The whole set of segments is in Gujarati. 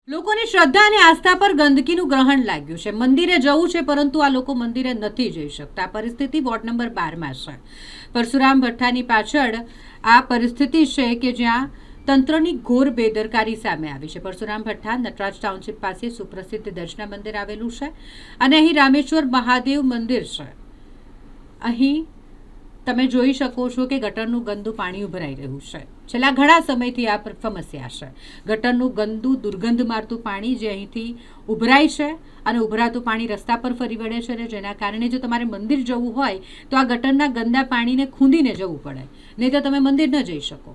લોકોની શ્રદ્ધા અને આસ્થા પર ગંદકીનું ગ્રહણ લાગ્યું છે। મંદિરે જવું છે પરંતુ આ લોકો મંદિરે નથી જઈ શકતા। પરિસ્થિતિ વોર્ડ નંબર 12માં છે। પરશુરામ ભઠ્ઠાની પાછળ આ પરિસ્થિતિ છે કે જ્યાં તંત્રની ઘોર બેદરકારી સામે આવી છે। પરશુરામ ભઠ્ઠા નટરાજ ટાઉનશીપ પાસે સુપ્રસિદ્ધ દર્શના મંદિર આવેલું છે અને અહીં રામેશ્વર મહાદેવ મંદિર છે। અહીં તમે જોઈ શકો છો કે ગટરનું ગંદુ પાણી ઉભરાઈ રહ્યું છે। છેલ્લા ઘણા સમયથી આ સમસ્યા છે। ગટરનું ગંદુ દુર્ગંધ મારતું પાણી જે અહીંથી ઉભરાય છે અને ઉભરાતું પાણી રસ્તા પર ફરી વળે છે અને જેના કારણે જો તમારે મંદિર જવું હોય તો આ ગટરના ગંદા પાણીને ખૂંદીને જવું પડે, નહીં તો તમે મંદિર ન જઈ શકો।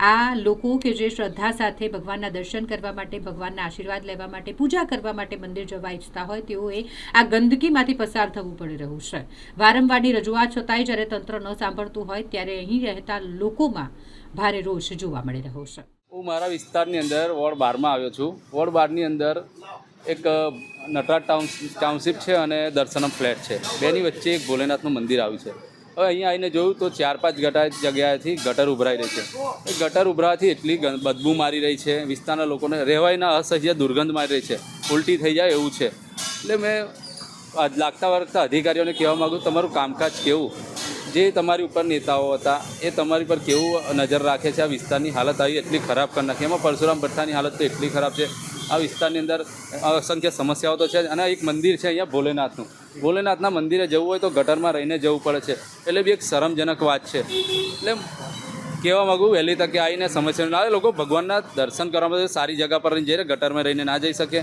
આ લોકો કે જે શ્રદ્ધા સાથે ભગવાનના દર્શન કરવા માટે, ભગવાનના આશીર્વાદ લેવા માટે, પૂજા કરવા માટે મંદિર જવા ઈચ્છતા હોય તેઓએ આ ગંદકીમાંથી પસાર થવું પડી રહ્યું છે। વારંવારની રજૂઆત છતાંય જ્યારે તંત્ર ન સાંભળતું હોય ત્યારે અહીં રહેતા લોકોમાં ભારે રોષ જોવા મળી રહ્યો છે। હું મારા વિસ્તારની અંદર વોર્ડ 12માં આવ્યો છું। વોર્ડ 12ની અંદર એક નટરાજ ટાઉનશીપ છે અને દર્શનમ ફ્લેટ છે। બેની વચ્ચે એક ભોલેનાથનું મંદિર આવ્યું છે। હવે અહીંયા આવીને જોયું તો 4-5 જગ્યાએથી ગટર ઉભરાઈ રહી છે। એ ગટર ઉભરાવાથી એટલી બદબૂ મારી રહી છે, વિસ્તારના લોકોને રહેવાયના અસહ્ય દુર્ગંધ મારી રહી છે, ઉલટી થઈ જાય એવું છે। એટલે મેં લાગતા વળગતા અધિકારીઓને કહેવા માગું, તમારું કામકાજ કેવું, જે તમારી ઉપર નેતાઓ હતા એ તમારી પર કેવું નજર રાખે છે। આ વિસ્તારની હાલત આવી એટલી ખરાબ કરી નાખી। એમાં પરશુરામ ભઠ્ઠાની હાલત તો એટલી ખરાબ છે। આ વિસ્તારની અંદર અસંખ્ય સમસ્યાઓ તો છે અને એક મંદિર છે અહીંયા ભોલેનાથનું। ભોલેનાથના મંદિરે જવું હોય તો ગટરમાં રહીને જવું પડે છે, એટલે બી એક શરમજનક વાત છે। એટલે કહેવા માગું, વહેલી તકે આવીને સમસ્યા ના આવે। લોકો ભગવાનના દર્શન કરવા માટે સારી જગ્યા પર રહીને જઈને ગટરમાં રહીને ના જઈ શકે।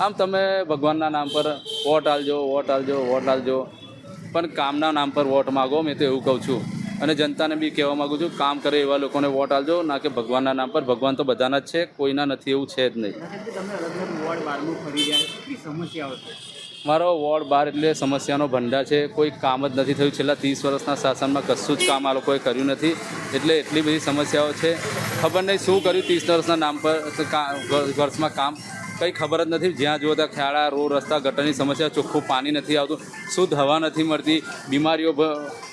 આમ તમે ભગવાનના નામ પર વોટ આલજો, પણ કામના નામ પર વોટ માગો। મેં તો એવું કહું છું અને જનતાને બી કહેવા માગું છું, કામ કરે એવા લોકોને વોટ આલજો, ના કે ભગવાનના નામ પર। ભગવાન તો બધાના જ છે, કોઈના નથી એવું છે જ નહીં। મારો વોર્ડ 12 એટલે સમસ્યાનો ભંડાર છે। કોઈ કામ જ નથી થયું છેલ્લા 30 વર્ષના શાસનમાં, કશું જ કામ આ લોકોએ કર્યું નથી, એટલે એટલી બધી સમસ્યાઓ છે। ખબર નહીં શું કર્યું 30 વર્ષના નામ પર વર્ષમાં કામ, કંઈ ખબર જ નથી। જ્યાં જુઓ ત્યાં ખાડા, રોડ, રસ્તા, ગટરની સમસ્યા, ચોખ્ખું પાણી નથી આવતું, શુદ્ધ હવા નથી મળતી, બીમારીઓ,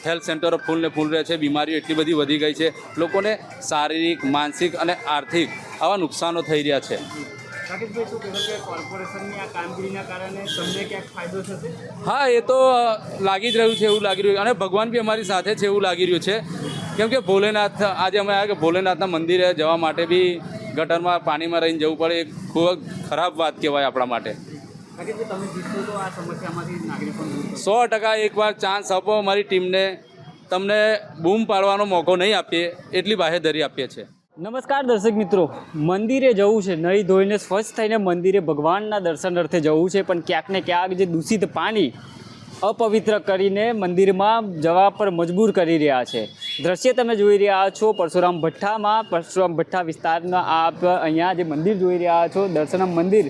હેલ્થ સેન્ટરો ફૂલ ને ફૂલ રહે છે, બીમારીઓ એટલી બધી વધી ગઈ છે। લોકોને શારીરિક, માનસિક અને આર્થિક આવા નુકસાનો થઈ રહ્યા છે। હા, એ તો લાગી જ રહ્યું છે, એવું લાગી રહ્યું, અને ભગવાન બી અમારી સાથે છે એવું લાગી રહ્યું છે। કેમ કે ભોલેનાથ, આજે અમે આવ્યા કે ભોલેનાથના મંદિરે જવા માટે બી ગટરમાં પાણીમાં રહીને જવું પડે, એ ખૂબ ખરાબ વાત કહેવાય આપણા માટે। 100% એકવાર ચાન્સ આપો અમારી ટીમને, તમને બૂમ પાડવાનો મોકો નહીં આપીએ એટલી બાહેધરી આપીએ છીએ। નમસ્કાર દર્શક મિત્રો, મંદિરે જવું છે, નહીં ધોઈને સ્વચ્છ થઈને મંદિરે ભગવાનના દર્શન અર્થે જવું છે, પણ ક્યાંક ને ક્યાંક જે દૂષિત પાણી અપવિત્ર કરીને મંદિરમાં જવા પર મજબૂર કરી રહ્યા છે। દ્રશ્ય તમે જોઈ રહ્યા છો પરશુરામ ભઠ્ઠા વિસ્તારના આપ અહીંયા જે મંદિર જોઈ રહ્યા છો, દર્શનમ મંદિર,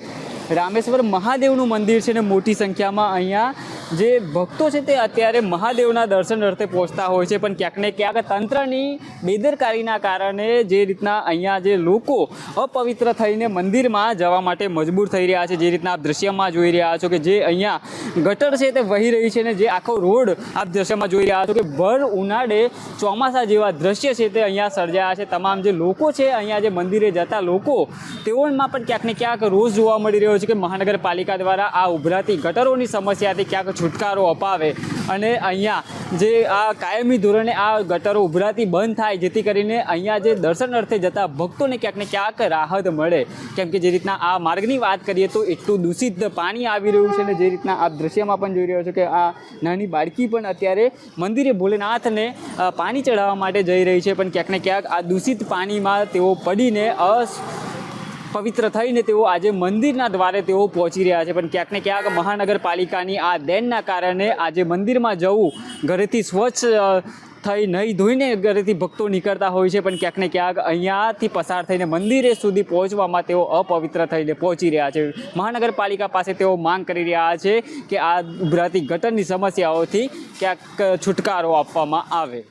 રામેશ્વર મહાદેવનું મંદિર છે ને મોટી સંખ્યામાં અહીંયા જે ભક્તો છે તે અત્યારે મહાદેવના દર્શન અર્થે પહોંચતા હોય છે, પણ ક્યાંક ને ક્યાંક તંત્રની બેદરકારીના કારણે જે રીતના અહીંયા જે લોકો અપવિત્ર થઈને મંદિરમાં જવા માટે મજબૂર થઈ રહ્યા છે, જે રીતના આપ દ્રશ્યમાં જોઈ રહ્યા છો કે જે અહીંયા ગટર છે તે વહી રહી છે ને જે આખો રોડ આપ દ્રશ્યમાં જોઈ રહ્યા છો કે ભર ઉનાળે ચોમાસા જેવા દ્રશ્ય છે તે અહીંયા સર્જાયા છે। તમામ જે લોકો છે અહીંયા જે મંદિરે જતા લોકો, તેઓમાં પણ ક્યાંક ને ક્યાંક રોષ જોવા મળી રહ્યો છે કે મહાનગરપાલિકા દ્વારા આ ઉભરાતી ગટરોની સમસ્યાથી ક્યાંક છુટકારો અપાવે અને અહીંયા જે આ કાયમી ધોરણે આ ગટરો ઉભરાતી બંધ થાય, જેથી કરીને અહીંયા જે દર્શન અર્થે જતા ભક્તોને ક્યાંક ને ક્યાંક રાહત મળે। કેમ કે જે રીતના આ માર્ગની વાત કરીએ તો એટલું દૂષિત પાણી આવી રહ્યું છે ને જે રીતના આપ દ્રશ્યમાં પણ જોઈ રહ્યો છો કે આ નાની બાળકી પણ અત્યારે મંદિરે ભોલેનાથને પાણી ચડાવવા માટે જઈ રહી છે, પણ ક્યાંક ને ક્યાંક આ દૂષિત પાણીમાં તેઓ પડીને પવિત્ર થઈને તેઓ આજે મંદિરના દ્વારે તેઓ પહોંચી રહ્યા છે, પણ ક્યાંક ને ક્યાંક મહાનગરપાલિકાની આ દેનના કારણે આજે મંદિરમાં જવું, ઘરેથી સ્વચ્છ થઈ નહીં ધોઈને ઘરેથી ભક્તો નીકળતા હોય છે, પણ ક્યાંક ને ક્યાંક અહીંયાથી પસાર થઈને મંદિરે સુધી પહોંચવામાં તેઓ અપવિત્ર થઈને પહોંચી રહ્યા છે। મહાનગરપાલિકા પાસે તેઓ માંગ કરી રહ્યા છે કે આ ઉભરાતી ગટરની સમસ્યાઓથી ક્યાંક છુટકારો આપવામાં આવે।